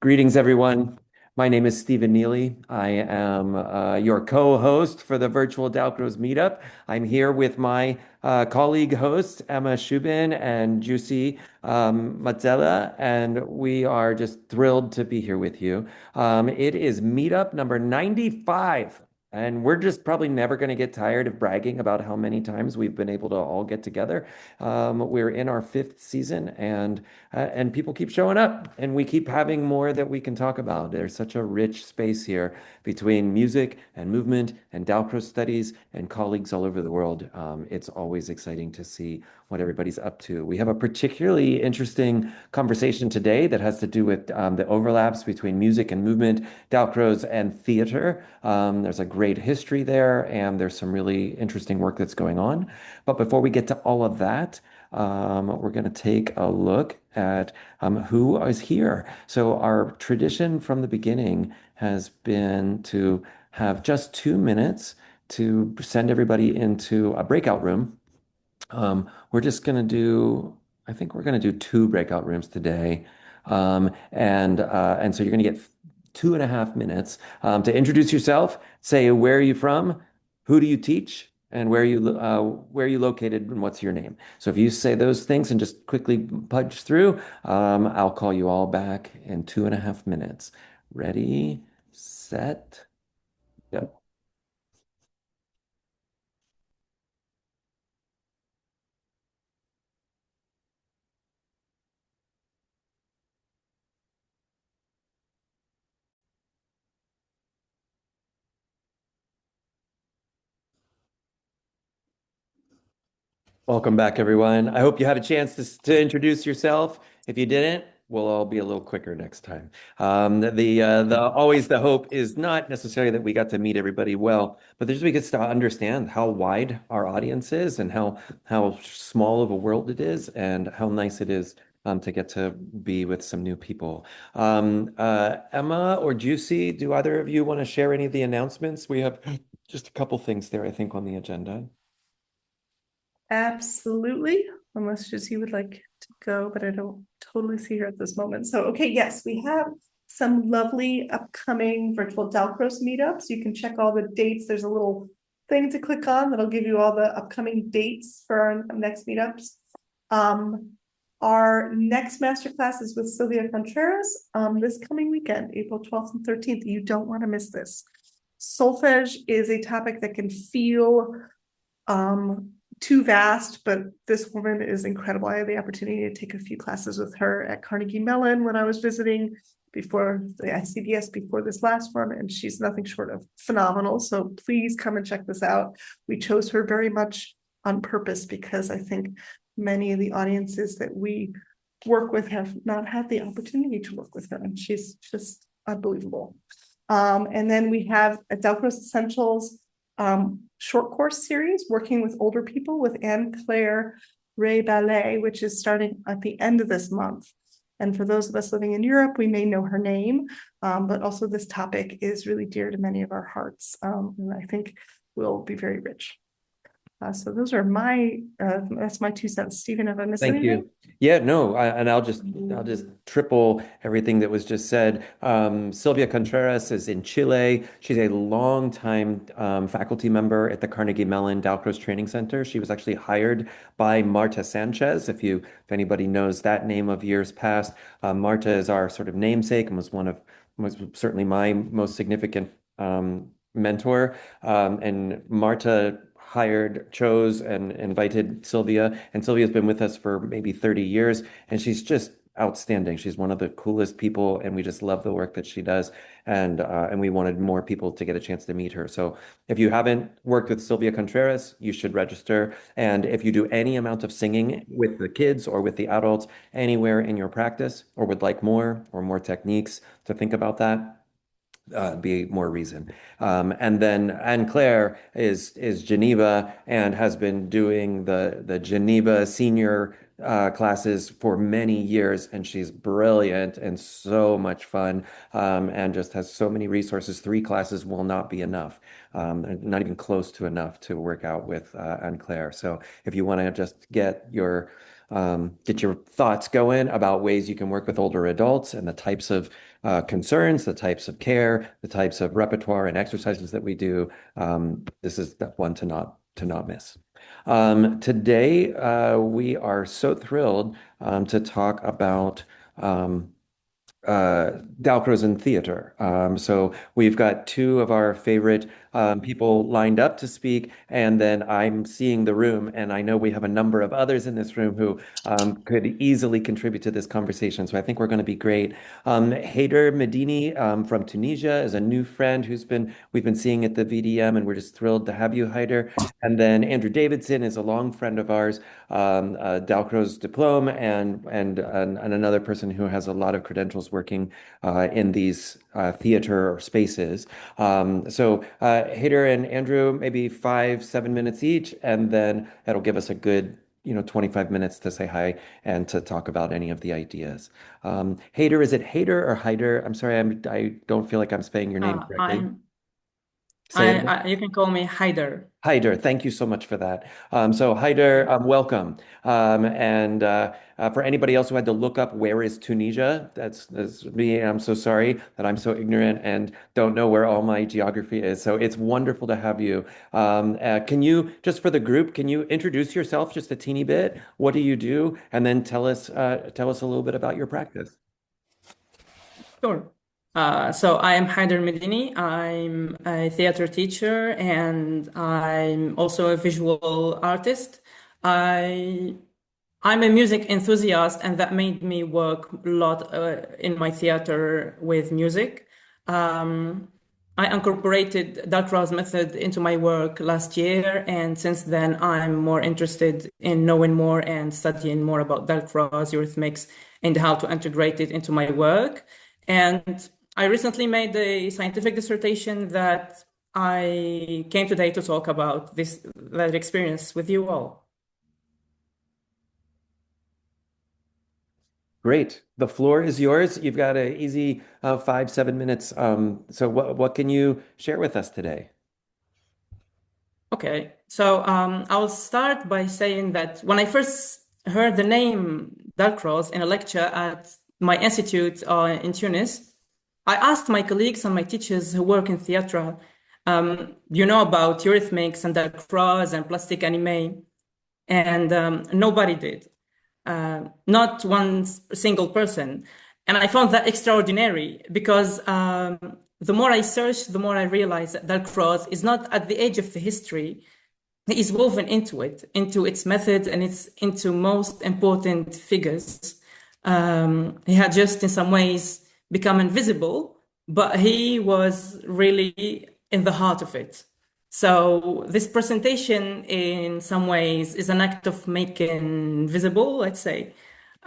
Greetings, everyone. My name is Stephen Neely. I am your co-host for the virtual Dalcroze meetup. I'm here with my colleague hosts, Emma Shubin and Juicy Mazzella, and we are just thrilled to be here with you. It is meetup number 95. And we're just probably never going to get tired of bragging about how many times we've been able to all get together. We're in our fifth season, and people keep showing up, and we keep having more that we can talk about. There's such a rich space here between music and movement and Dalcroze studies and colleagues all over the world. It's always exciting to see what everybody's up to. We have a particularly interesting conversation today that has to do with the overlaps between music and movement, Dalcroze and theater. There's a great history there, and there's some really interesting work that's going on. But before we get to all of that, we're going to take a look at who is here. So our tradition from the beginning has been to have just 2 minutes to send everybody into a breakout room. We're just going to do, I think we're going to do two breakout rooms today. And so you're going to get 2.5 minutes to introduce yourself, say where are you from, who do you teach, and where are you located, and what's your name. So if you say those things and just quickly pudge through, I'll call you all back in 2.5 minutes. Ready, set, go. Welcome back, everyone. I hope you had a chance to introduce yourself. If you didn't, we'll all be a little quicker next time. The always the hope is not necessarily that we got to meet everybody well, but there's we get to understand how wide our audience is and how small of a world it is, and how nice it is to get to be with some new people. Emma or Juicy, do either of you want to share any of the announcements? We have just a couple things there, I think, on the agenda. Absolutely, unless just you would like to go, but I don't totally see her at this moment. So, okay, yes, we have some lovely upcoming virtual Dalcroze meetups. You can check all the dates. There's a little thing to click on that'll give you all the upcoming dates for our next meetups. Our next masterclass is with Sylvia Contreras this coming weekend, April 12th and 13th. You don't want to miss this. Solfege is a topic that can feel too vast, but this woman is incredible. I had the opportunity to take a few classes with her at Carnegie Mellon when I was visiting before the ICDS before this last one, and she's nothing short of phenomenal. So please come and check this out. We chose her very much on purpose because I think many of the audiences that we work with have not had the opportunity to work with her, and she's just unbelievable. And then we have a Dalcroze Essentials short course series working with older people with Anne-Claire Ray Ballet, which is starting at the end of this month. And for those of us living in Europe, we may know her name, but also this topic is really dear to many of our hearts, and I think will be very rich. So those are that's my 2 cents. Stephen, have I missed Thank anything? you. Yeah, no, and I'll just triple everything that was just said. Sylvia Contreras is in Chile. She's a longtime faculty member at the Carnegie Mellon Dalcroze Training Center. She was actually hired by Marta Sanchez. If anybody knows that name of years past, Marta is our sort of namesake and was certainly my most significant mentor. And Marta chose and invited Sylvia, and Sylvia's been with us for maybe 30 years, and she's just outstanding. She's one of the coolest people, and we just love the work that she does. And we wanted more people to get a chance to meet her. So if you haven't worked with Sylvia Contreras, you should register. And if you do any amount of singing with the kids or with the adults anywhere in your practice, or would like more or more techniques to think about that, be more reason. And then Anne Claire is Geneva and has been doing the Geneva senior classes for many years, and she's brilliant and so much fun, and just has so many resources. 3 classes will not be enough, not even close to enough to work out with Anne Claire. So if you want to just get your get your thoughts going about ways you can work with older adults and the types of concerns, the types of care, the types of repertoire and exercises that we do. This is the one to not miss. Today, we are so thrilled to talk about Dalcroze and theater. So we've got two of our favorite people lined up to speak, and then I'm seeing the room, and I know we have a number of others in this room who could easily contribute to this conversation. So I think we're going to be great. Hayder Medini from Tunisia is a new friend we've been seeing at the VDM, and we're just thrilled to have you, Hayder. And then Andrew Davidson is a long friend of ours, Dalcroze diploma, and another person who has a lot of credentials working in these theater spaces. Hayder and Andrew, maybe 7 minutes each, and then that'll give us a good 25 minutes to say hi and to talk about any of the ideas. Hayder, is it Hayder or Hyder? I'm sorry, I don't feel like I'm saying your name correctly. I'm Say it. you can call me Hayder. Hyder, thank you so much for that. Hyder, welcome. For anybody else who had to look up where is Tunisia, that's me. I'm so sorry that I'm so ignorant and don't know where all my geography is. So it's wonderful to have you. Can you, just for the group, can you introduce yourself just a teeny bit? What do you do? And then tell us a little bit about your practice. Sure. So I am Hayder Medini. I'm a theater teacher and I'm also a visual artist. I'm a music enthusiast, and that made me work a lot in my theater with music. I incorporated Dalcroze method into my work last year, and since then I'm more interested in knowing more and studying more about Dalcroze eurythmics and how to integrate it into my work. And I recently made a scientific dissertation that I came today to talk about that experience with you all. Great. The floor is yours. You've got an easy 7 minutes. So what can you share with us today? Okay, so I'll start by saying that when I first heard the name Dalcroze in a lecture at my institute in Tunis, I asked my colleagues and my teachers who work in theatre, you know about eurythmics and Dalcroze and plastic anime, and nobody did. Not one single person. And I found that extraordinary because the more I searched, the more I realized that Dalcroze is not at the edge of the history. He is woven into it, into its methods, and into most important figures. He had just in some ways become invisible, but he was really in the heart of it. So this presentation in some ways is an act of making visible, let's say.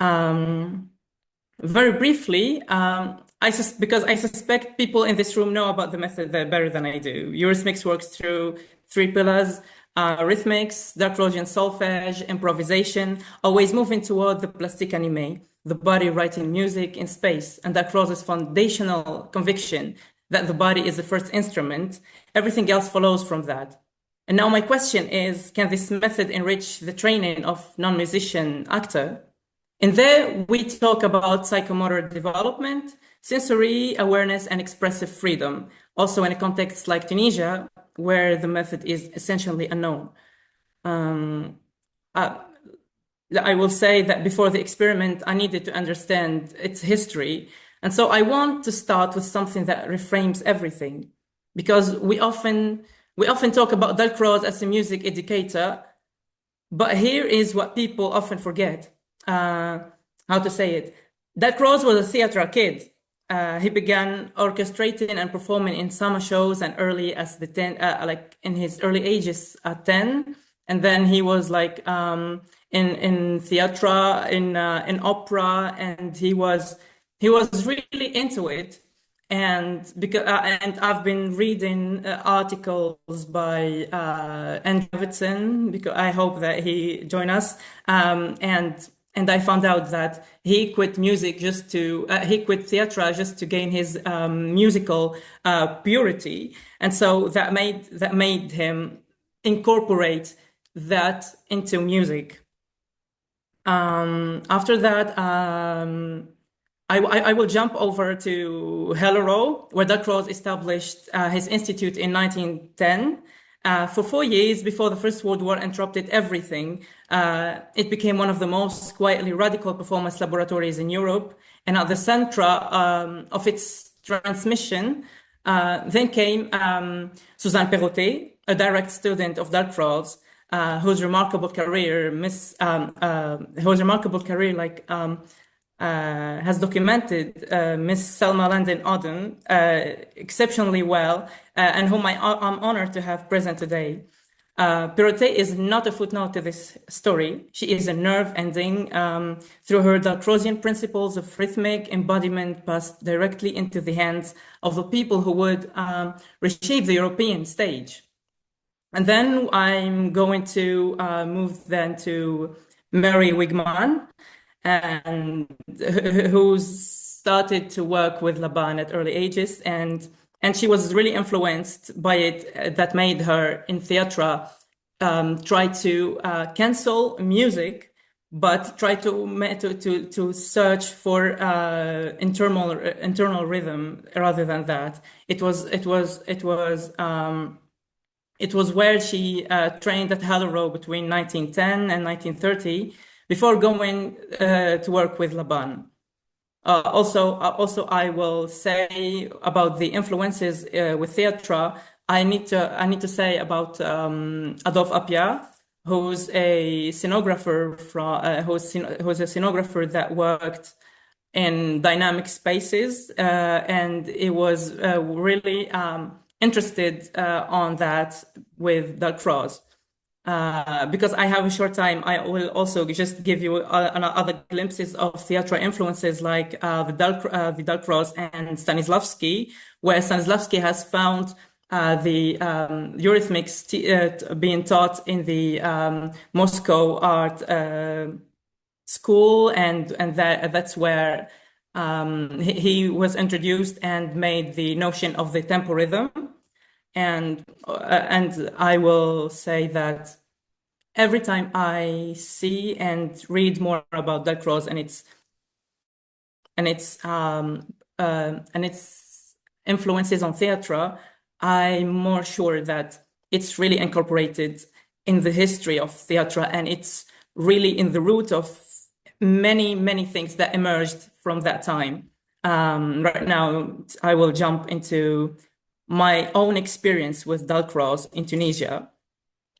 Very briefly, because I suspect people in this room know about the method better than I do. Eurythmics works through three pillars: rhythmics, Dalcrozian solfege, improvisation, always moving toward the plastic anime, the body writing music in space, and Dalcroze's foundational conviction that the body is the first instrument. Everything else follows from that. And now my question is, can this method enrich the training of non-musician actor? In there, we talk about psychomotor development, sensory awareness, and expressive freedom, also in a context like Tunisia, where the method is essentially unknown. I will say that before the experiment, I needed to understand its history. And so I want to start with something that reframes everything, because we often talk about Dalcroze as a music educator, but here is what people often forget. How to say it? Dalcroze was a theater kid. He began orchestrating and performing in summer shows and early as like in his early ages at 10. And then he was like in theatre, in opera, and he was really into it. And I've been reading articles by Davidson, because I hope that he join us. And I found out that he quit music he quit theatre just to gain his musical purity, and so that made him incorporate that into music. After that, I will jump over to Hello, where Dalcroze established his institute in 1910. For 4 years before the First World War interrupted everything, it became one of the most quietly radical performance laboratories in Europe. And at the center of its transmission, then came Suzanne Perrotet, a direct student of Dalcroze, whose remarkable career, has documented Miss Selma Landon Odden exceptionally well, and whom I'm honored to have present today. Perrotet is not a footnote to this story. She is a nerve ending through her Dalcrozian principles of rhythmic embodiment passed directly into the hands of the people who would reshape the European stage. And then I'm going to move then to Mary Wigman, and who started to work with Laban at early ages, and she was really influenced by it. That made her in theatre try to cancel music, but try to search for internal rhythm rather than that. It was where she trained at Hello between 1910 and 1930 before going to work with Laban. Also, I will say about the influences with theatre. I need to say about Adolphe Appia, who's a scenographer who's a scenographer that worked in dynamic spaces, and it was really interested on that with Dalcroze. Because I have a short time, I will also just give you other glimpses of theatre influences like the Dalcroze and Stanislavski, where Stanislavski has found the Eurythmics being taught in the Moscow art school, and that's where he was introduced and made the notion of the tempo rhythm. And I will say that every time I see and read more about Dalcroze and its influences on theatre, I'm more sure that it's really incorporated in the history of theatre, and it's really in the root of many things that emerged from that time. Right now, I will jump into my own experience with Dalcroze in Tunisia,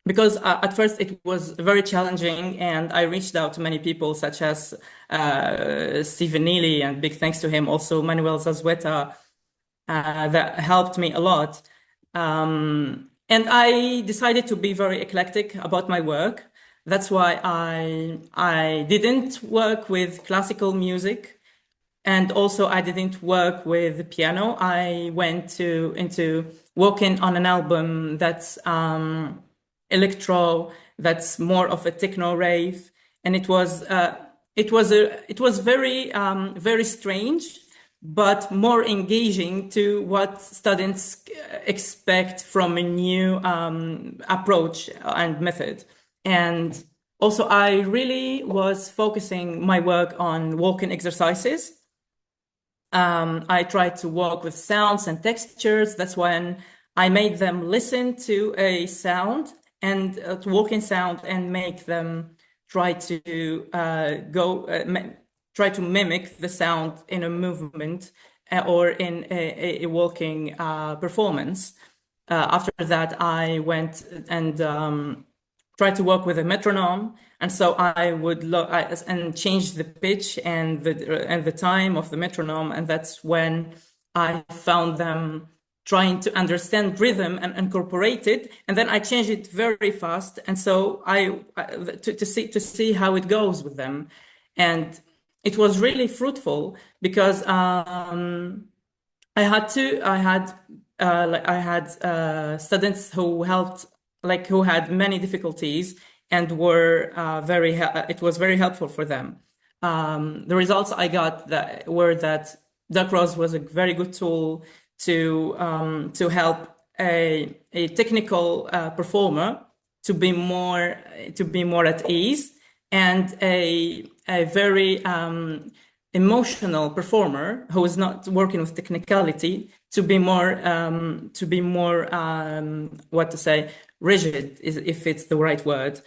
because at first it was very challenging, and I reached out to many people such as Stephen Neely, and big thanks to him, also Manuel Zazueta, that helped me a lot. And I decided to be very eclectic about my work. That's why I didn't work with classical music. And also, I didn't work with the piano. I went into working on an album that's electro, that's more of a techno rave, and it was very strange, but more engaging to what students expect from a new approach and method. And also, I really was focusing my work on walking exercises. I tried to work with sounds and textures. That's when I made them listen to a sound and to walking sound, and make them try to try to mimic the sound in a movement or in a walking performance. After that, I went and tried to work with a metronome. And so I would look and change the pitch and the time of the metronome, and that's when I found them trying to understand rhythm and incorporate it. And then I changed it very fast, and so to see how it goes with them, and it was really fruitful because I had students who helped, like who had many difficulties, and were it was very helpful for them. The results I got were that Dalcroze was a very good tool to help a technical performer to be more at ease, and a very emotional performer who is not working with technicality to be more what to say, rigid, if it's the right word,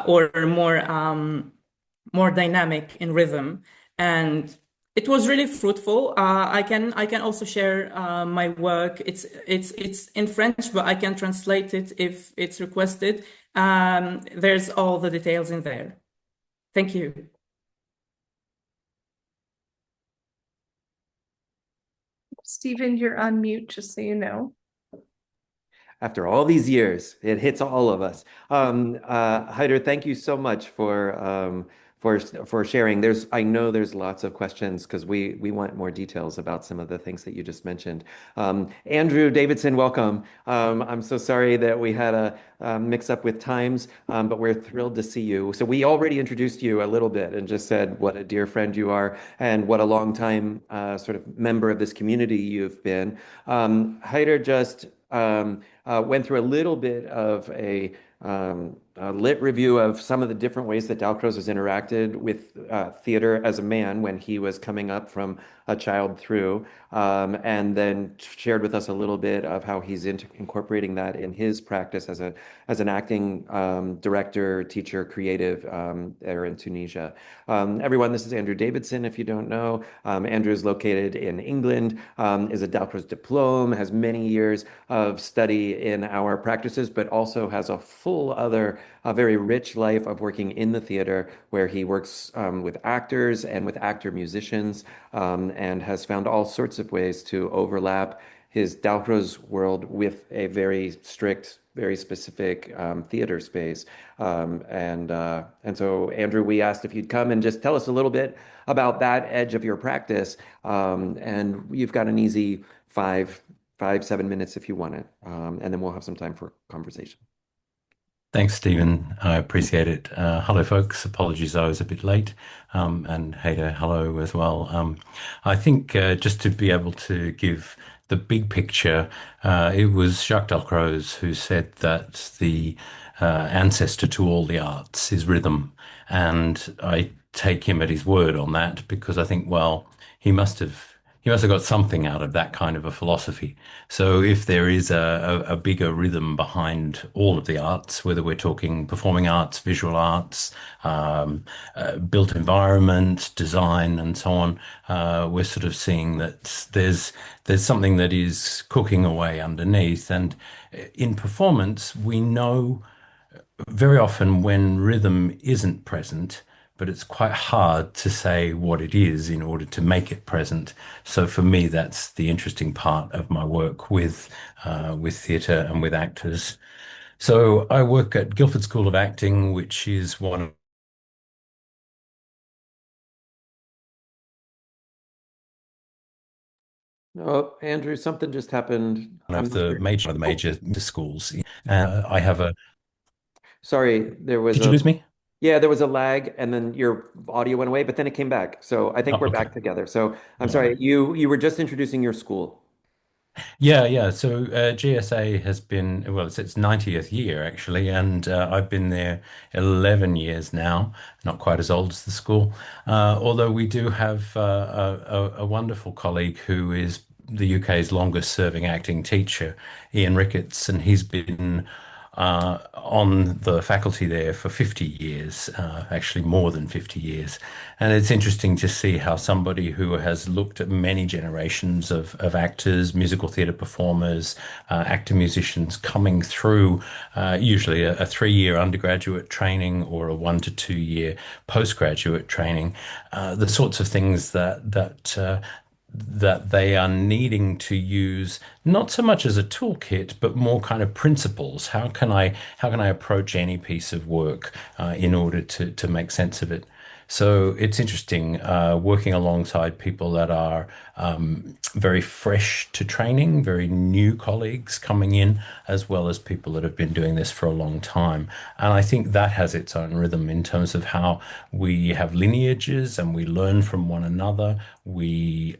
or more dynamic in rhythm. And it was really fruitful. I can also share my work. It's in French, but I can translate it if it's requested. There's all the details in there. Thank you. Stephen, you're on mute, just so you know. After all these years, it hits all of us. Hayder, thank you so much for sharing. I know there's lots of questions because we want more details about some of the things that you just mentioned. Andrew Davidson, welcome. I'm so sorry that we had a mix up with times, but we're thrilled to see you. So we already introduced you a little bit and just said what a dear friend you are and what a long time sort of member of this community you've been. Hayder just went through a little bit of a lit review of some of the different ways that Dalcroze has interacted with theater as a man when he was coming up from a child through, and then shared with us a little bit of how he's incorporating that in his practice as an acting director, teacher, creative there in Tunisia. Everyone, this is Andrew Davidson, if you don't know. Andrew is located in England, is a Dalcroze diplome, has many years of study in our practices, but also has a very rich life of working in the theater where he works with actors and with actor musicians, and has found all sorts of ways to overlap his Dalcroze world with a very strict, very specific theater space. And so, Andrew, we asked if you'd come and just tell us a little bit about that edge of your practice. And you've got an easy 7 minutes if you want it. And then we'll have some time for conversation. Thanks, Stephen. I appreciate it. Hello, folks. Apologies, I was a bit late. And Hayder, hello as well. I think just to be able to give the big picture, it was Jacques Dalcroze who said that the ancestor to all the arts is rhythm. And I take him at his word on that because I think, well, he must have he must have got something out of that kind of a philosophy. So if there is a bigger rhythm behind all of the arts, whether we're talking performing arts, visual arts, built environment, design, and so on, we're sort of seeing that there's something that is cooking away underneath. And in performance, we know very often when rhythm isn't present, but it's quite hard to say what it is in order to make it present. So for me, that's the interesting part of my work with theatre and with actors. So I work at Guildford School of Acting, which is one Oh, Andrew, something just happened. I'm of not the sure. Oh, major schools. I have a. sorry, there was Did you a lose me? yeah, there was a lag, and then your audio went away, but then it came back. So I think Oh, we're okay. back together. So I'm All right. sorry, you were just introducing your school. Yeah, yeah. So GSA has been, well, it's its 90th year actually, and I've been there 11 years now, not quite as old as the school. Although we do have a wonderful colleague who is the UK's longest serving acting teacher, Ian Ricketts, and he's been on the faculty there for 50 years, actually more than 50 years. And it's interesting to see how somebody who has looked at many generations of actors, musical theatre performers, actor musicians coming through usually a 3 year undergraduate training or a 1 to 2 year postgraduate training, the sorts of things that they are needing to use not so much as a toolkit, but more kind of principles. How can I approach any piece of work in order to make sense of it? So it's interesting working alongside people that are very fresh to training, very new colleagues coming in, as well as people that have been doing this for a long time. And I think that has its own rhythm in terms of how we have lineages and we learn from one another. We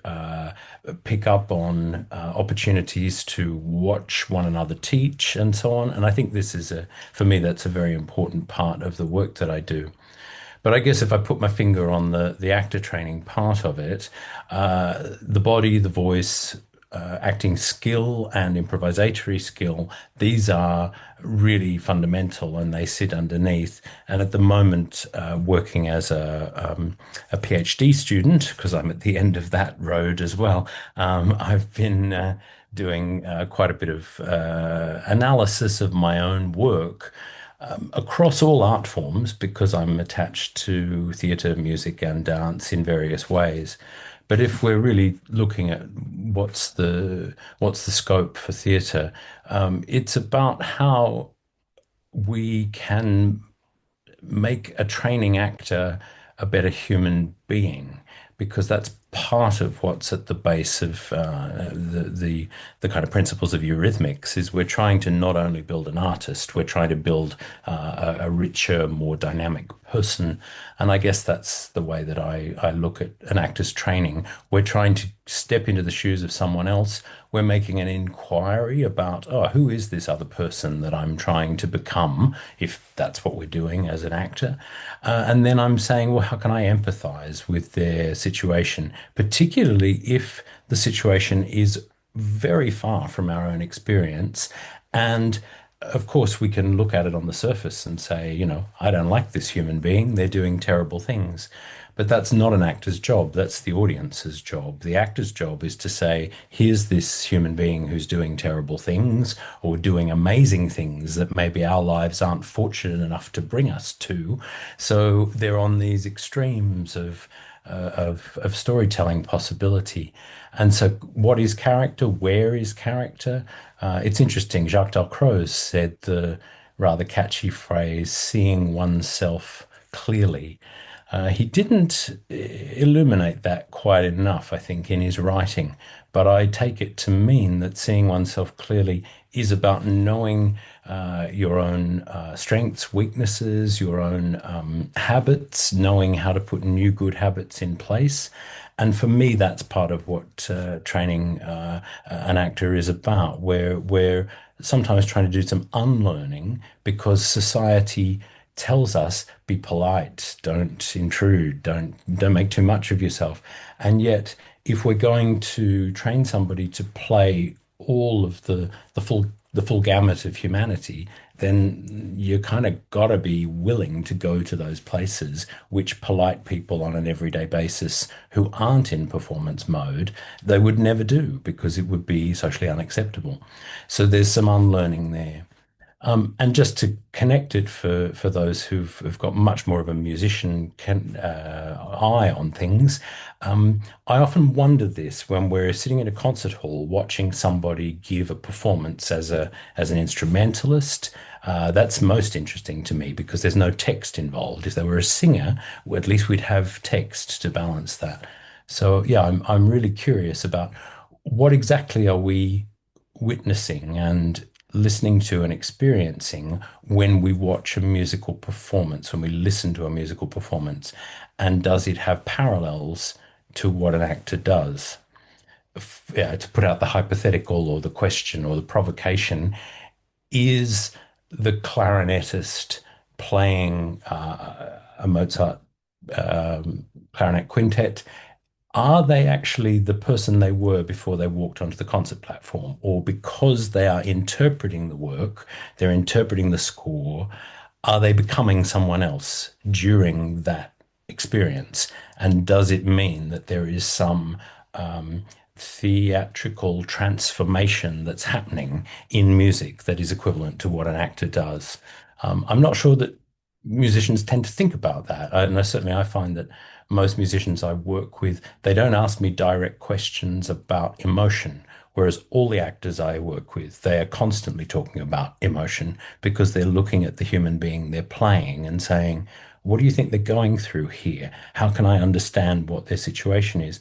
pick up on opportunities to watch one another teach and so on. And I think this is for me, that's a very important part of the work that I do. But I guess if I put my finger on the actor training part of it, the body, the voice, acting skill and improvisatory skill, these are really fundamental and they sit underneath. And at the moment, working as a PhD student, because I'm at the end of that road as well, I've been doing quite a bit of analysis of my own work across all art forms because I'm attached to theatre, music, and dance in various ways. But if we're really looking at what's the scope for theatre, it's about how we can make a training actor a better human being, because that's part of what's at the base of the kind of principles of eurythmics. Is we're trying to not only build an artist, we're trying to build a richer, more dynamic person. And I guess that's the way that I look at an actor's training. We're trying to step into the shoes of someone else. We're making an inquiry about, oh, who is this other person that I'm trying to become, if that's what we're doing as an actor. And then I'm saying, well, how can I empathize with their situation, particularly if the situation is very far from our own experience. And of course, we can look at it on the surface and say, I don't like this human being. They're doing terrible things. But that's not an actor's job. That's the audience's job. The actor's job is to say, here's this human being who's doing terrible things or doing amazing things that maybe our lives aren't fortunate enough to bring us to. So they're on these extremes of storytelling possibility. And so, what is character? Where is character? It's interesting. Jacques Dalcroze said the rather catchy phrase, seeing oneself clearly. He didn't illuminate that quite enough, I think, in his writing, but I take it to mean that seeing oneself clearly is about knowing your own strengths, weaknesses, your own habits, knowing how to put new good habits in place. And for me, that's part of what training an actor is about, where we're sometimes trying to do some unlearning because society tells us be polite, don't intrude, don't make too much of yourself. And yet, if we're going to train somebody to play all of the full gamut of humanity, then you kind of got to be willing to go to those places which polite people on an everyday basis who aren't in performance mode, they would never do because it would be socially unacceptable. So there's some unlearning there. And just to connect it for those who've got much more of a musician eye on things, I often wonder this when we're sitting in a concert hall watching somebody give a performance as an instrumentalist. That's most interesting to me because there's no text involved. If they were a singer, well, at least we'd have text to balance that. So yeah, I'm really curious about what exactly are we witnessing and listening to and experiencing when we watch a musical performance, when we listen to a musical performance, and does it have parallels to what an actor does? Yeah, to put out the hypothetical or the question or the provocation, is the clarinetist playing a Mozart clarinet quintet, are they actually the person they were before they walked onto the concert platform? Or because they are interpreting the work, they're interpreting the score, are they becoming someone else during that experience? And does it mean that there is some theatrical transformation that's happening in music that is equivalent to what an actor does? I'm not sure that musicians tend to think about that. Certainly I find that most musicians I work with, they don't ask me direct questions about emotion, whereas all the actors I work with, they are constantly talking about emotion because they're looking at the human being they're playing and saying, what do you think they're going through here? How can I understand what their situation is?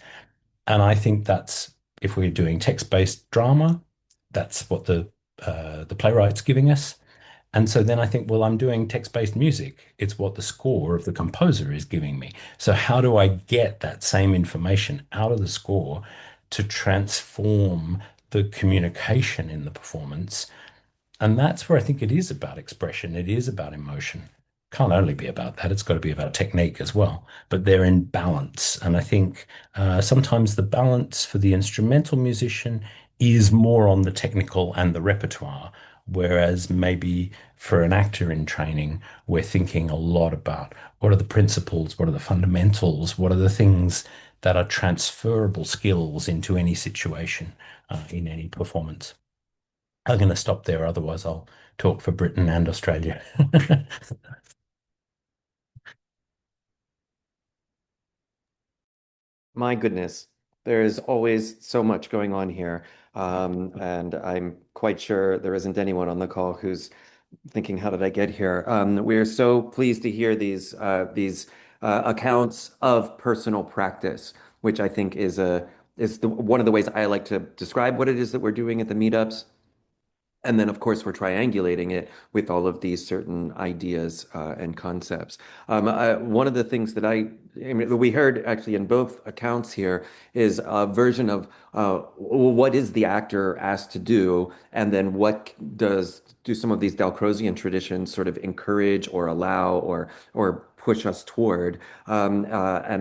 And I think that's, if we're doing text-based drama, that's what the playwright's giving us. And so then I think, well, I'm doing text-based music. It's what the score of the composer is giving me. So how do I get that same information out of the score to transform the communication in the performance? And that's where I think it is about expression. It is about emotion. can't only be about that. It's got to be about technique as well. But they're in balance. And I think sometimes the balance for the instrumental musician is more on the technical and the repertoire, whereas maybe for an actor in training, we're thinking a lot about what are the principles, what are the fundamentals, what are the things that are transferable skills into any situation in any performance. I'm going to stop there, otherwise I'll talk for Britain and Australia. My goodness, there is always so much going on here. And I'm quite sure there isn't anyone on the call who's thinking, how did I get here? We're so pleased to hear these accounts of personal practice, which I think is one of the ways I like to describe what it is that we're doing at the meetups. And then, of course, we're triangulating it with all of these certain ideas and concepts. One of the things that I mean, we heard actually in both accounts here is a version of what is the actor asked to do, and then what do some of these Dalcrozian traditions sort of encourage or allow or push us toward. And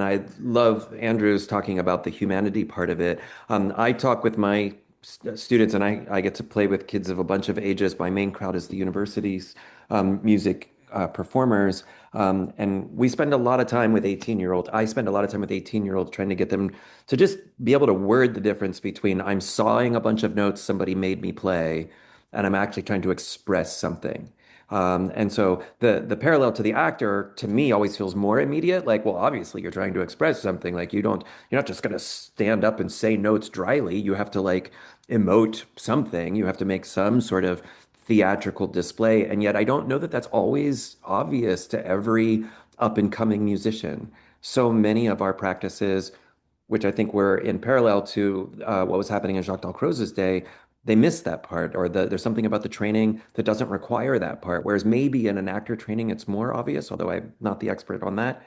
I love Andrew's talking about the humanity part of it. I talk with my students, and I get to play with kids of a bunch of ages. My main crowd is the university's music performers. And we spend a lot of time with 18-year-olds. I spend a lot of time with 18-year-olds trying to get them to just be able to word the difference between I'm sawing a bunch of notes somebody made me play, and I'm actually trying to express something. And so the parallel to the actor to me always feels more immediate. Like, well, obviously you're trying to express something. Like you're not just going to stand up and say notes dryly. You have to like emote something. You have to make some sort of theatrical display. And yet I don't know that that's always obvious to every up and coming musician. So many of our practices, which I think were in parallel to what was happening in Jacques Dalcroze's day, they miss that part, or there's something about the training that doesn't require that part. Whereas maybe in an actor training, it's more obvious, although I'm not the expert on that.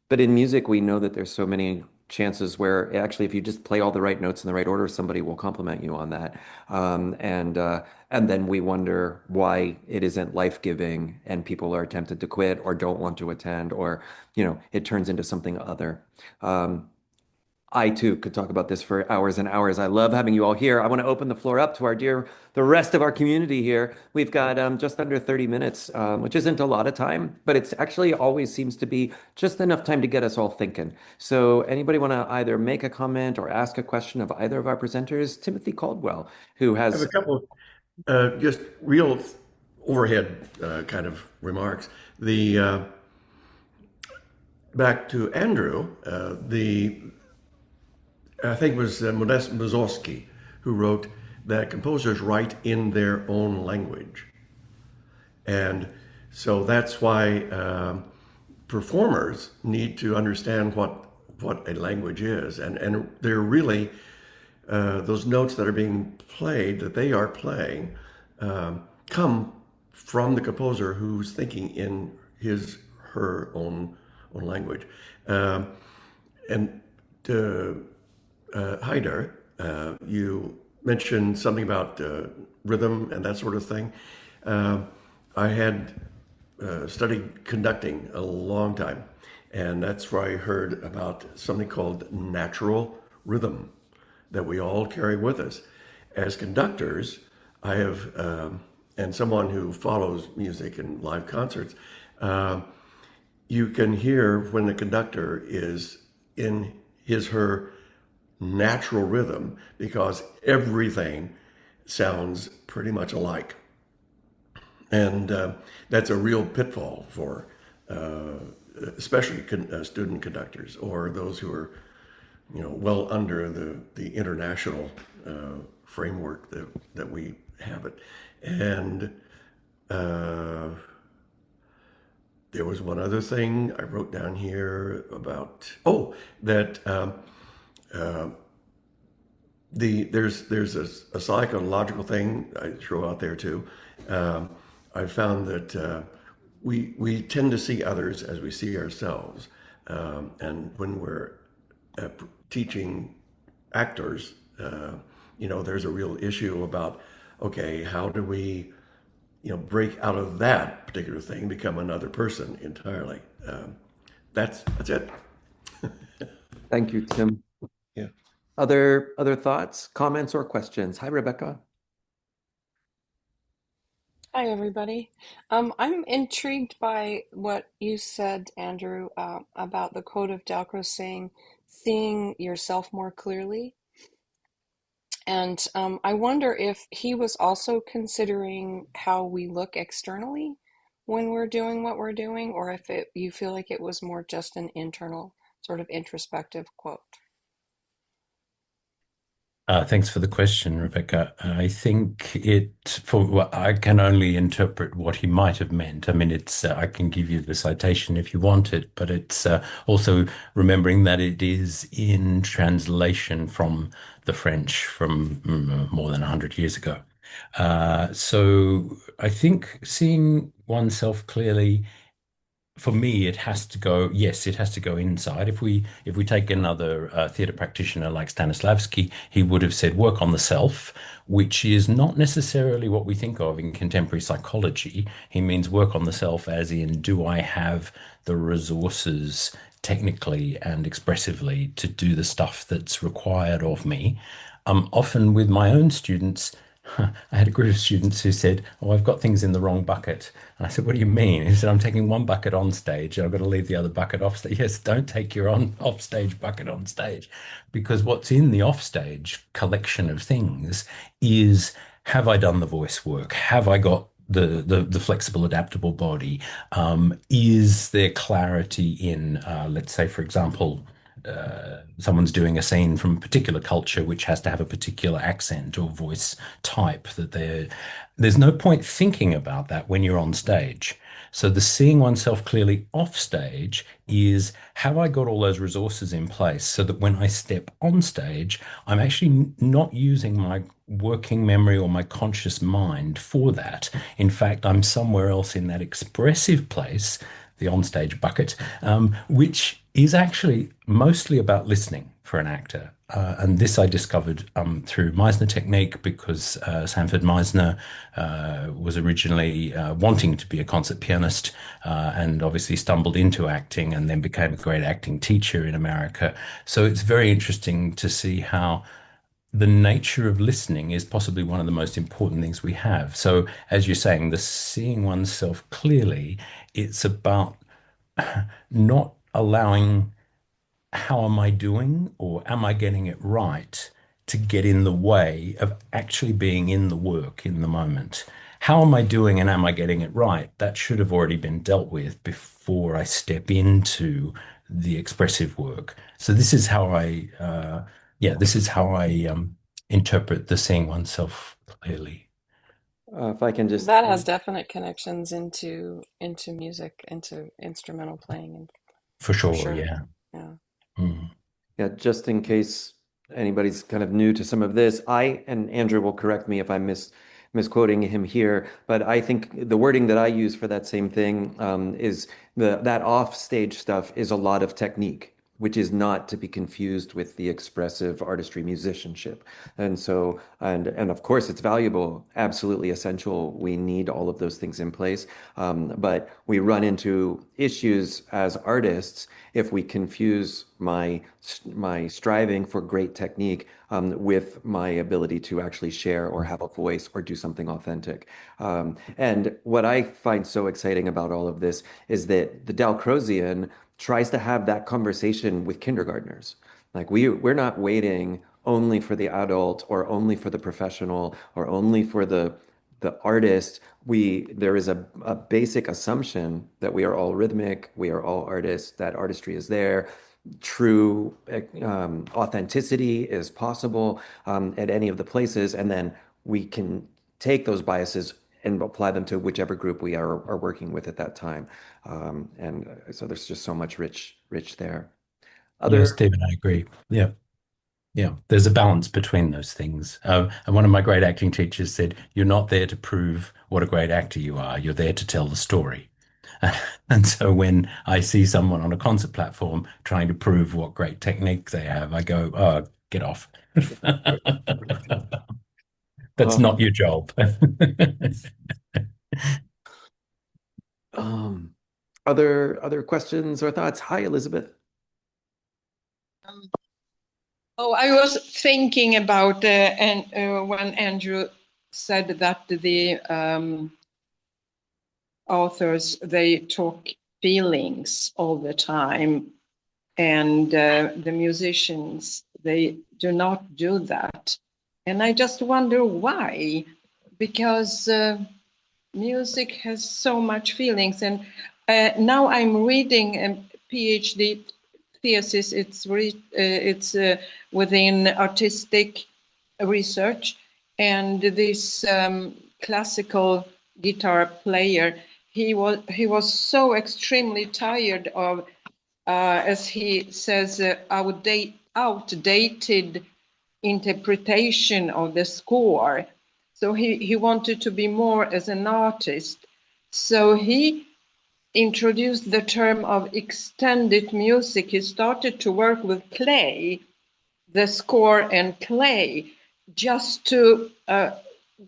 But in music, we know that there's so many chances where actually, if you just play all the right notes in the right order, somebody will compliment you on that. And then we wonder why it isn't life-giving, and people are tempted to quit or don't want to attend, or it turns into something other. I too could talk about this for hours and hours. I love having you all here. I want to open the floor up to the rest of our community here. We've got just under 30 minutes, which isn't a lot of time, but it's actually always seems to be just enough time to get us all thinking. So anybody want to either make a comment or ask a question of either of our presenters? Timothy Caldwell, who I have has a couple of just real overhead kind of remarks. The back to Andrew, I think it was Modest Mussorgsky who wrote that composers write in their own language, and so that's why performers need to understand what a language is, and they're really those notes that are being played, that they are playing, come from the composer who's thinking in her own language. And Hayder, you mentioned something about rhythm and that sort of thing. I had studied conducting a long time, and that's where I heard about something called natural rhythm that we all carry with us. As conductors, I have, and someone who follows music and live concerts, you can hear when the conductor is in her natural rhythm, because everything sounds pretty much alike. And that's a real pitfall for especially student conductors, or those who are well under the international framework that we have it. And there was one other thing I wrote down here about, that there's a psychological thing I throw out there too. I found that we tend to see others as we see ourselves, and when we're teaching actors, there's a real issue about, okay, how do we break out of that particular thing and become another person entirely. That's it. Thank you, Tim. Yeah. Other thoughts, comments, or questions? Hi, Rebecca. Hi, everybody. I'm intrigued by what you said, Andrew, about the quote of Dalcroze saying, seeing yourself more clearly. And I wonder if he was also considering how we look externally when we're doing what we're doing, or if you feel like it was more just an internal, sort of introspective quote. Thanks for the question, Rebecca. I think for what I can only interpret what he might have meant. I mean, I can give you the citation if you want it, but it's also remembering that it is in translation from the French from more than 100 years ago. So I think seeing oneself clearly, for me, it has to go, yes, it has to go inside. If we take another theatre practitioner like Stanislavski, he would have said work on the self, which is not necessarily what we think of in contemporary psychology. He means work on the self as in, do I have the resources technically and expressively to do the stuff that's required of me? Often with my own students, I had a group of students who said, "Oh, I've got things in the wrong bucket." And I said, "What do you mean?" He said, "I'm taking one bucket on stage. I've got to leave the other bucket off stage." Yes, don't take your off stage bucket on stage, because what's in the off stage collection of things is, have I done the voice work? Have I got the flexible, adaptable body? Is there clarity in, let's say, for example, someone's doing a scene from a particular culture which has to have a particular accent or voice type there's no point thinking about that when you're on stage. So the seeing oneself clearly off stage is, have I got all those resources in place so that when I step on stage, I'm actually not using my working memory or my conscious mind for that. In fact, I'm somewhere else in that expressive place, the onstage bucket, which is actually mostly about listening for an actor. And this I discovered through Meisner technique, because Sanford Meisner was originally wanting to be a concert pianist, and obviously stumbled into acting and then became a great acting teacher in America. So it's very interesting to see how the nature of listening is possibly one of the most important things we have. So, as you're saying, the seeing oneself clearly, it's about not allowing how am I doing or am I getting it right to get in the way of actually being in the work in the moment. How am I doing and am I getting it right? That should have already been dealt with before I step into the expressive work. So this is how I interpret the seeing oneself clearly. If I can just, That has definite connections into music, into instrumental playing, and For for sure, sure. yeah. Yeah. Mm. yeah, just in case anybody's kind of new to some of this, and Andrew will correct me if I'm misquoting him here, but I think the wording that I use for that same thing is that off stage stuff is a lot of technique, which is not to be confused with the expressive artistry musicianship. And so, and of course, it's valuable, absolutely essential. We need all of those things in place. But we run into issues as artists if we confuse my striving for great technique with my ability to actually share or have a voice or do something authentic. And what I find so exciting about all of this is that the Dalcrozian tries to have that conversation with kindergartners. Like we're not waiting only for the adult or only for the professional or only for the artist. There is a basic assumption that we are all rhythmic, we are all artists, that artistry is there. True authenticity is possible at any of the places, and then we can take those biases and apply them to whichever group we are working with at that time. And so there's just so much rich there. Yeah, Other, Stephen, I agree. Yeah. Yeah, there's a balance between those things. And one of my great acting teachers said, "You're not there to prove what a great actor you are. You're there to tell the story." And so when I see someone on a concert platform trying to prove what great technique they have, I go, "Oh, get off. That's uh, not your job." Um, other questions or thoughts? Hi, Elizabeth. Oh, I was thinking about when Andrew said that the authors, they talk feelings all the time, and the musicians, they do not do that. And I just wonder why, because music has so much feelings. And now I'm reading a PhD thesis. It's within artistic research, and this classical guitar player, he was so extremely tired of, as he says, outdated interpretation of the score. So he wanted to be more as an artist. So he introduced the term of extended music. He started to work with clay, the score and clay, just to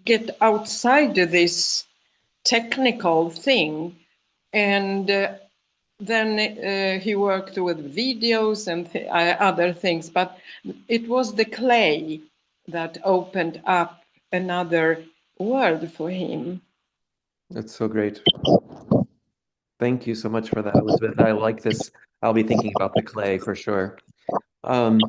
get outside of this technical thing. And then he worked with videos and other things, but it was the clay that opened up another world for him. That's so great. Thank you so much for that, Elizabeth. I like this. I'll be thinking about the clay for sure. Um,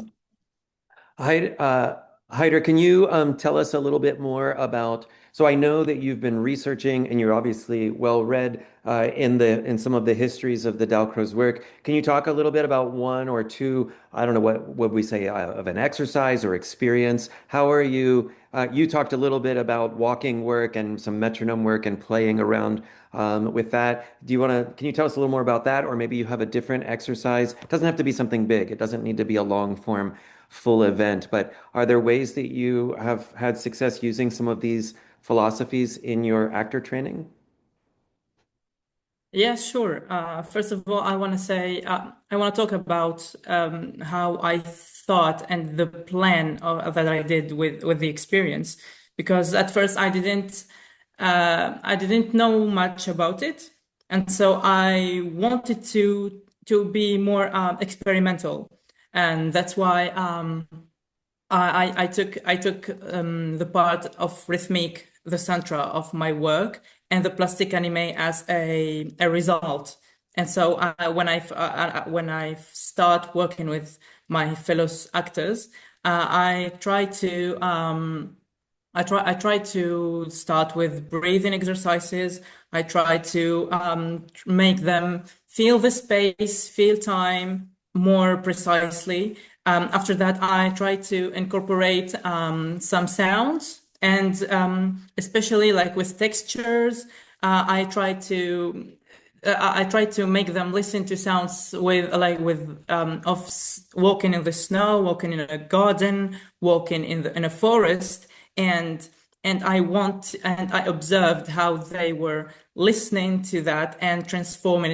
Hyder, can you tell us a little bit more about? So I know that you've been researching, and you're obviously well read in some of the histories of the Dalcroze work. Can you talk a little bit about one or two? I don't know what would we say of an exercise or experience. How are you? You talked a little bit about walking work and some metronome work and playing around with that. Do you want to? Can you tell us a little more about that, or maybe you have a different exercise? It doesn't have to be something big. It doesn't need to be a long form full event. But are there ways that you have had success using some of these philosophies in your actor training? Yeah, sure. First of all, I want to say, I want to talk about how I thought and the plan that I did with the experience, because at first I didn't know much about it, and so I wanted to be more experimental, and that's why I took the part of rhythmic, the centra of my work, and the plastic anime as a result. And so when I start working with my fellow actors, I try to start with breathing exercises. I try to make them feel the space, feel time more precisely. After that, I try to incorporate some sounds, and especially like with textures, I try to make them listen to sounds walking in the snow, walking in a garden, walking in a forest, and I observed how they were listening to that and transforming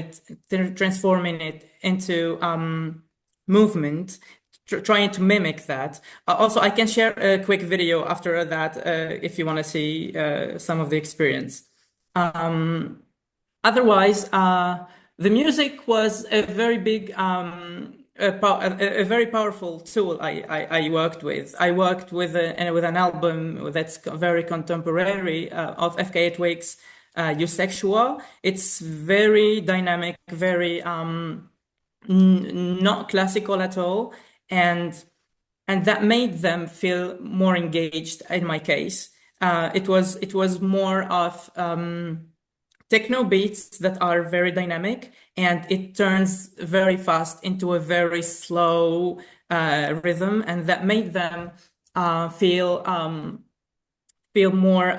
it into movement, trying to mimic that. Also, I can share a quick video after that if you want to see some of the experience. Otherwise, the music was a very big, a very powerful tool I worked with. I worked with an album that's very contemporary of FK Twigs, Eusexual. It's very dynamic, very not classical at all, and that made them feel more engaged. In my case, it was more of techno beats that are very dynamic, and it turns very fast into a very slow rhythm, and that made them feel more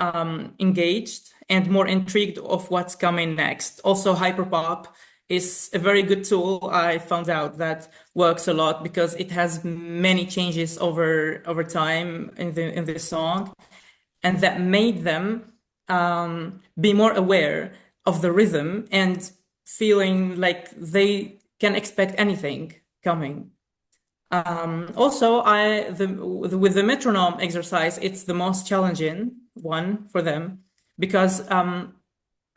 engaged and more intrigued of what's coming next. Also, hyperpop is a very good tool. I found out that works a lot because it has many changes over time in the song, and that made them be more aware of the rhythm and feeling like they can expect anything coming. Also, with the metronome exercise, it's the most challenging one for them because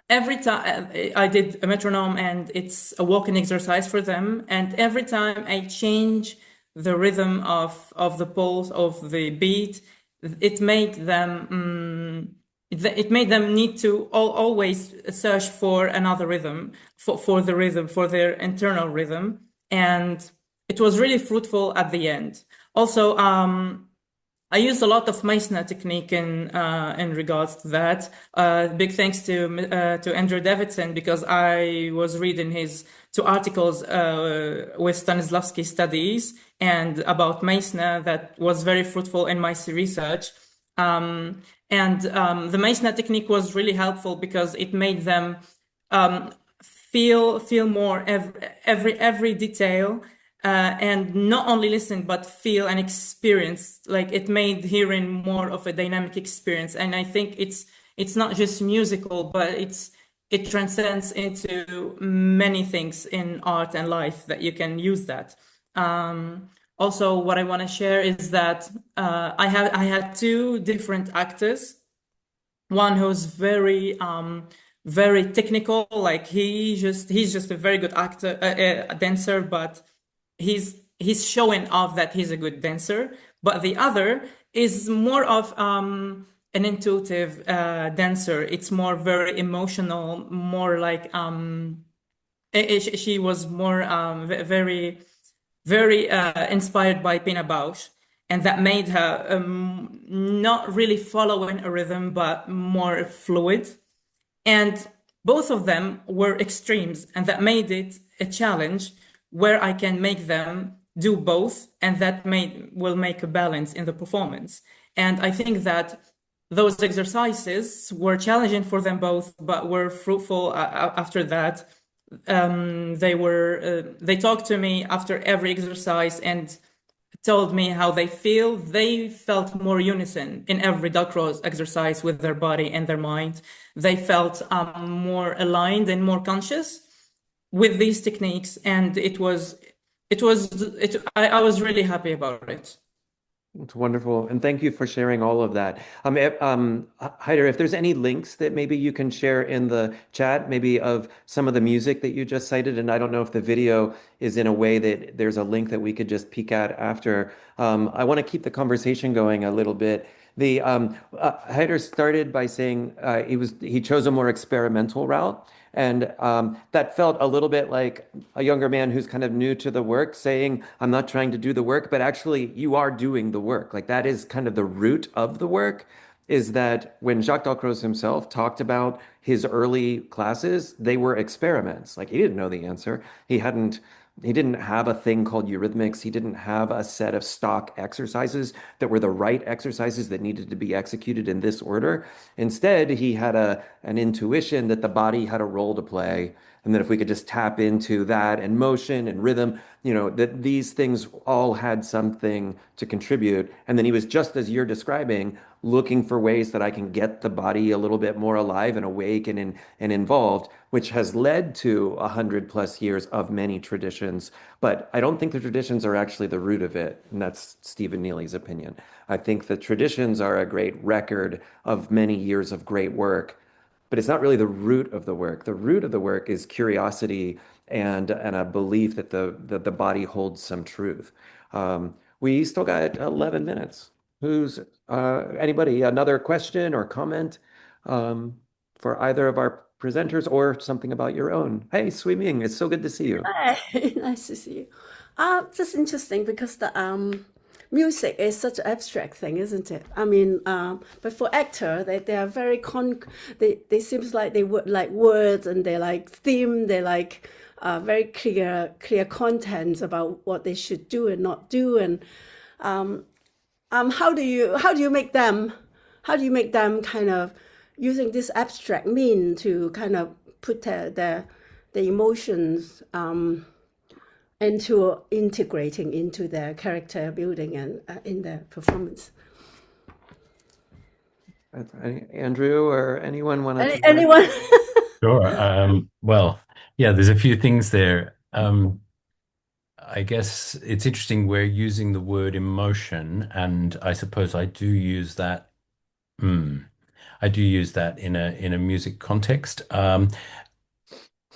every time I did a metronome, and it's a walking exercise for them, and every time I change the rhythm of the pulse of the beat, it made them it made them need to always search for another rhythm, for the rhythm, for their internal rhythm, and it was really fruitful at the end. Also, I used a lot of Meissner technique in regards to that. Big thanks to Andrew Davidson, because I was reading his two articles with Stanislavski studies and about Meissner that was very fruitful in my research. The Meissner technique was really helpful because it made them feel more every detail, and not only listen but feel and experience. Like, it made hearing more of a dynamic experience, and I think it's not just musical, but it transcends into many things in art and life that you can use that. Also, what I want to share is that I had two different actors. One who's very technical, like he's just a very good actor, a dancer, but he's showing off that he's a good dancer. But the other is more of an intuitive dancer. It's more very emotional, more like she was more very inspired by Pina Bausch, and that made her not really following a rhythm, but more fluid. And both of them were extremes, and that made it a challenge where I can make them do both, and that will make a balance in the performance. And I think that those exercises were challenging for them both, but were fruitful after that. They talked to me after every exercise and told me how they feel. They felt more unison in every Dalcroze exercise with their body and their mind. They felt more aligned and more conscious with these techniques, and I was really happy about it. It's wonderful. And thank you for sharing all of that. Hayder, if there's any links that maybe you can share in the chat, maybe of some of the music that you just cited, and I don't know if the video is in a way that there's a link that we could just peek at after. I want to keep the conversation going a little bit. Hayder started by saying he chose a more experimental route. And that felt a little bit like a younger man who's kind of new to the work saying, I'm not trying to do the work, but actually you are doing the work. Like, that is kind of the root of the work, is that when Jacques Dalcroze himself talked about his early classes, they were experiments. Like, he didn't know the answer. He didn't have a thing called eurythmics. He didn't have a set of stock exercises that were the right exercises that needed to be executed in this order. Instead, he had an intuition that the body had a role to play, and that if we could just tap into that and motion and rhythm, that these things all had something to contribute. And then he was, just as you're describing, looking for ways that I can get the body a little bit more alive and awake and involved, which has led to 100+ years of many traditions. But I don't think the traditions are actually the root of it, and that's Stephen Neely's opinion. I think the traditions are a great record of many years of great work, but it's not really the root of the work. The root of the work is curiosity and a belief that the body holds some truth. We still got 11 minutes. Anybody, another question or comment for either of our presenters, or something about your own? Hey, Sui Ming, it's so good to see you. Hi, nice to see you. Just interesting because the music is such an abstract thing, isn't it? I mean, but for actor, they are very they seems like they would like words, and they like theme, they like very clear contents about what they should do and not do. And how do you make them kind of using this abstract mean to kind of put the emotions into integrating into their character building and in their performance? Andrew or anyone want to? Anyone? Sure. Well, yeah, there's a few things there. I guess it's interesting we're using the word emotion, and I suppose I do use that. I do use that in a music context.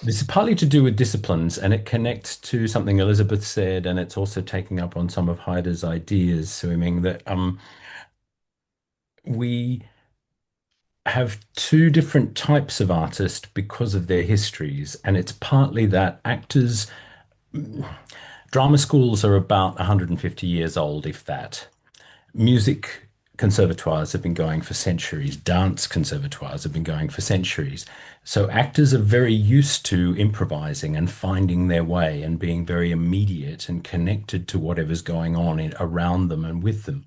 This is partly to do with disciplines, and it connects to something Elizabeth said, and it's also taking up on some of Hayder's ideas, swimming that we have two different types of artists because of their histories, and it's partly that actors, drama schools are about 150 years old, if that. Music conservatoires have been going for centuries. Dance conservatoires have been going for centuries. So actors are very used to improvising and finding their way and being very immediate and connected to whatever's going on around them and with them.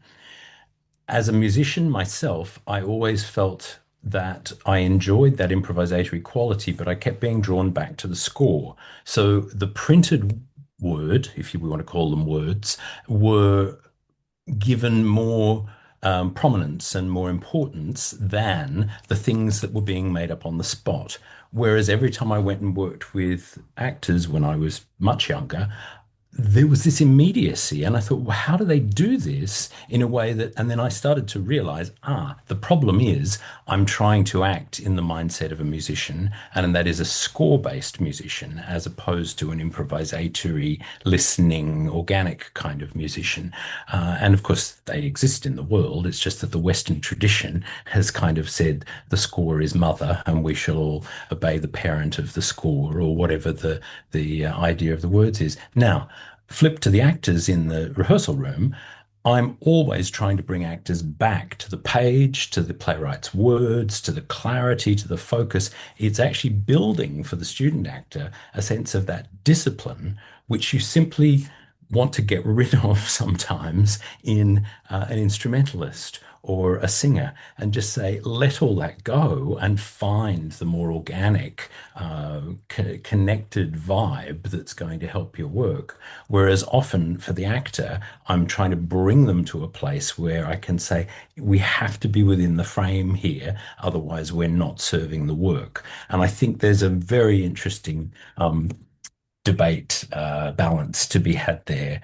As a musician myself, I always felt that I enjoyed that improvisatory quality, but I kept being drawn back to the score. So the printed word, if you want to call them words, were given more prominence and more importance than the things that were being made up on the spot. Whereas every time I went and worked with actors when I was much younger, there was this immediacy. And I thought, well, how do they do this in a way that, and then I started to realize, the problem is I'm trying to act in the mindset of a musician, and that is a score-based musician as opposed to an improvisatory, listening, organic kind of musician. And of course, they exist in the world. It's just that the Western tradition has kind of said the score is mother, and we shall all obey the parent of the score, or whatever the idea of the words is. Now, flip to the actors in the rehearsal room. I'm always trying to bring actors back to the page, to the playwright's words, to the clarity, to the focus. It's actually building for the student actor a sense of that discipline, which you simply want to get rid of sometimes in an instrumentalist or a singer, and just say, let all that go and find the more organic, connected vibe that's going to help your work. Whereas often for the actor, I'm trying to bring them to a place where I can say, we have to be within the frame here, otherwise we're not serving the work. And I think there's a very interesting debate, balance to be had there.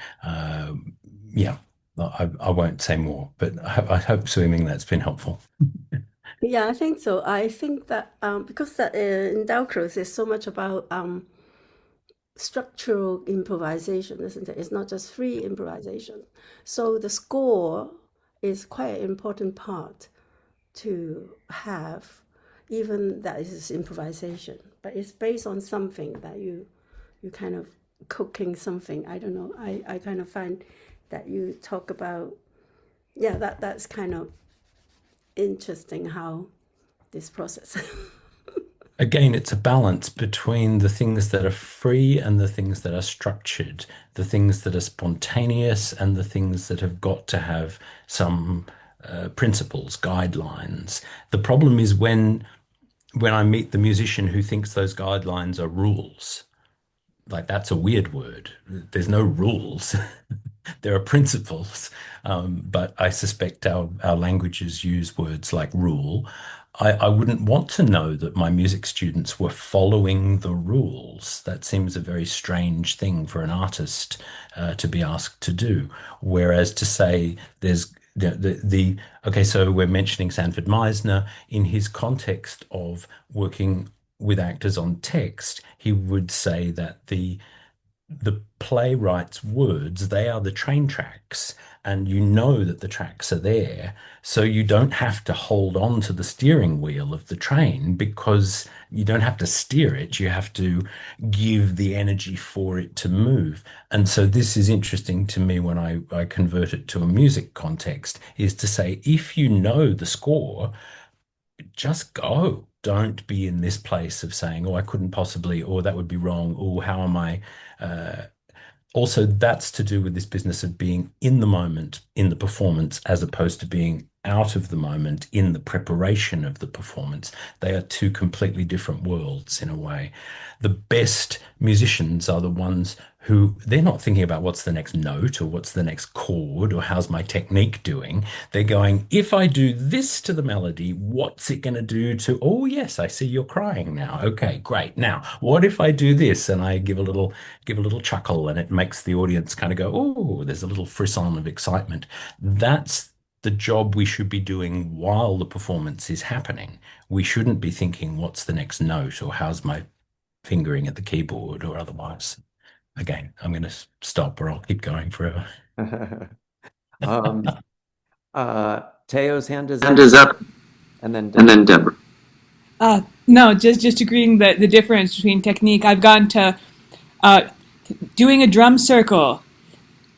Yeah. I won't say more, but I hope swimming that's been helpful. Yeah, I think so. I think that because that in Dalcroze is so much about structural improvisation, isn't it? It's not just free improvisation. So the score is quite an important part to have, even that is improvisation. But it's based on something that you kind of cooking something. I don't know. I kind of find that you talk about, yeah, that's kind of interesting how this process. Again, it's a balance between the things that are free and the things that are structured, the things that are spontaneous and the things that have got to have some principles, guidelines. The problem is when I meet the musician who thinks those guidelines are rules. Like, that's a weird word. There's no rules. There are principles, but I suspect our languages use words like rule. I wouldn't want to know that my music students were following the rules. That seems a very strange thing for an artist to be asked to do. Whereas to say there's okay, so we're mentioning Sanford Meisner in his context of working with actors on text, he would say that the playwright's words, they are the train tracks, and you know that the tracks are there, so you don't have to hold on to the steering wheel of the train because you don't have to steer it, you have to give the energy for it to move. And so this is interesting to me when I convert it to a music context, is to say, if you know the score, just go. Don't be in this place of saying, oh, I couldn't possibly, or that would be wrong, or how am I? Also, that's to do with this business of being in the moment, in the performance, as opposed to being out of the moment in the preparation of the performance. They are two completely different worlds in a way. The best musicians are the ones who, they're not thinking about what's the next note or what's the next chord or how's my technique doing. They're going, if I do this to the melody, what's it going to do to, oh yes, I see you're crying now. Okay, great. Now, what if I do this? And I give a little chuckle and it makes the audience kind of go, oh, there's a little frisson of excitement. That's the job we should be doing while the performance is happening. We shouldn't be thinking, what's the next note, or how's my fingering at the keyboard, or otherwise. Again, I'm going to stop, or I'll keep going forever. Um, Teo's hand is Hand up, is up, and then and Deborah. then Deborah. No, just agreeing that the difference between technique. I've gone to doing a drum circle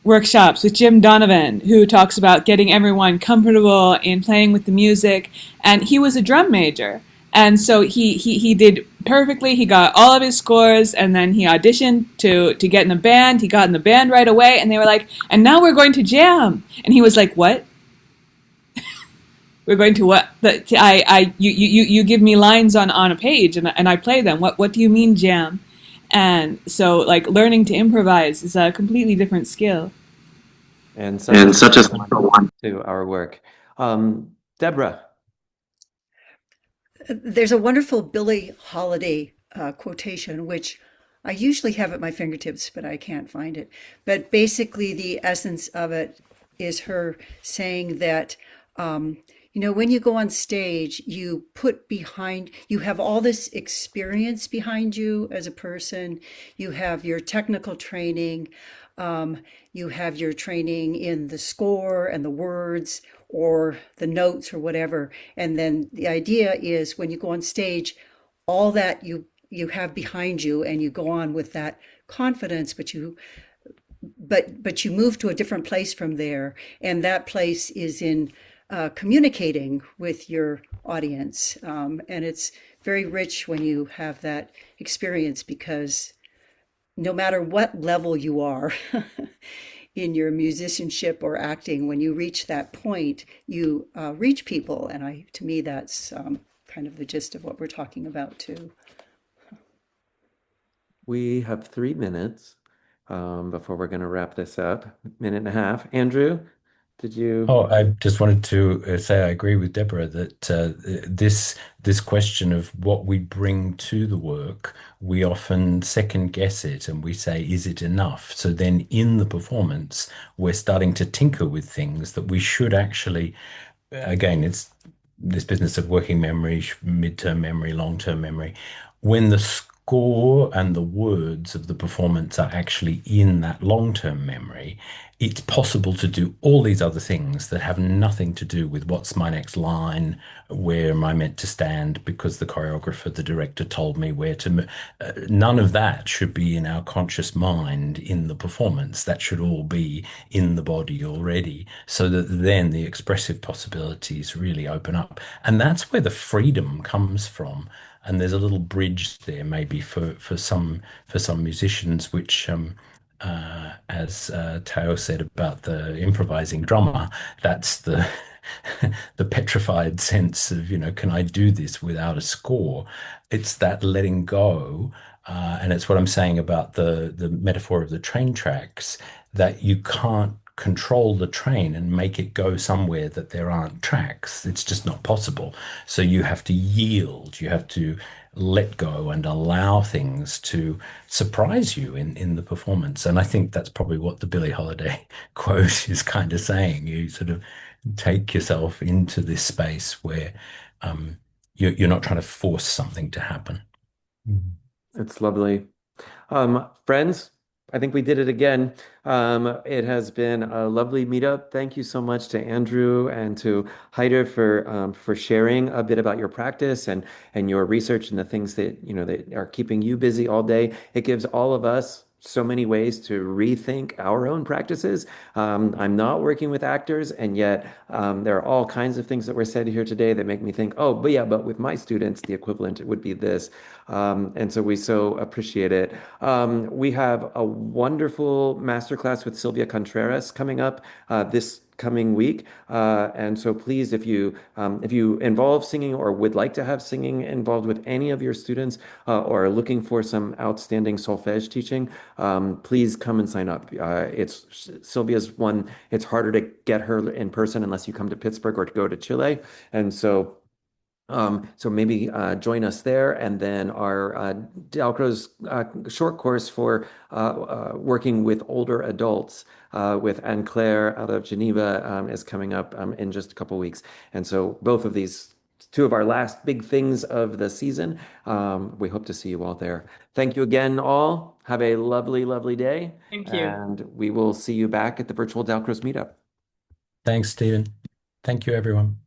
workshops with Jim Donovan, who talks about getting everyone comfortable in playing with the music, and he was a drum major. And so he did perfectly. He got all of his scores, and then he auditioned to get in the band. He got in the band right away, and they were like, "And now we're going to jam." And he was like, "What? We're going to what? You give me lines on a page, and I play them. What do you mean jam?" And so, like, learning to improvise is a completely different skill. And such a central one to our work. Deborah. There's a wonderful Billie Holiday quotation, which I usually have at my fingertips, but I can't find it. But basically, the essence of it is her saying that, when you go on stage, you have all this experience behind you as a person. You have your technical training. You have your training in the score and the words or the notes or whatever. And then the idea is when you go on stage, all that you have behind you, and you go on with that confidence, but you move to a different place from there. And that place is in communicating with your audience. And it's very rich when you have that experience, because no matter what level you are in your musicianship or acting, when you reach that point, you reach people. And to me, that's kind of the gist of what we're talking about too. We have 3 minutes before we're going to wrap this up. Minute and a half. Andrew, did you? Oh, I just wanted to say I agree with Deborah that this question of what we bring to the work, we often second guess it, and we say, is it enough? So then in the performance, we're starting to tinker with things that we should actually, again, it's this business of working memory, midterm memory, long-term memory. When the score and the words of the performance are actually in that long-term memory, it's possible to do all these other things that have nothing to do with what's my next line, where am I meant to stand because the choreographer, the director told me where to move. None of that should be in our conscious mind in the performance. That should all be in the body already, so that then the expressive possibilities really open up. And that's where the freedom comes from. And there's a little bridge there, maybe for some musicians, which as Tao said about the improvising drummer, that's the the petrified sense of, can I do this without a score? It's that letting go, and it's what I'm saying about the metaphor of the train tracks, that you can't control the train and make it go somewhere that there aren't tracks. It's just not possible. So you have to yield, you have to let go and allow things to surprise you in the performance. And I think that's probably what the Billie Holiday quote is kind of saying. You sort of take yourself into this space where you're not trying to force something to happen. It's lovely. Friends, I think we did it again. It has been a lovely meetup. Thank you so much to Andrew and to Hayder for sharing a bit about your practice and your research and the things that that are keeping you busy all day. It gives all of us so many ways to rethink our own practices. I'm not working with actors, and yet there are all kinds of things that were said here today that make me think, oh, but yeah, but with my students, the equivalent would be this. And so we so appreciate it. We have a wonderful masterclass with Sylvia Contreras coming up this coming week. And so please, if you involve singing or would like to have singing involved with any of your students or are looking for some outstanding solfège teaching, please come and sign up. It's Sylvia's one. It's harder to get her in person unless you come to Pittsburgh or to go to Chile. And so So maybe join us there. And then our Dalcroze short course for working with older adults with Anne Claire out of Geneva is coming up in just a couple weeks. And so both of these, two of our last big things of the season, we hope to see you all there. Thank you again, all. Have a lovely, lovely day. Thank you. And we will see you back at the virtual Dalcroze meetup. Thanks, Stephen. Thank you, everyone.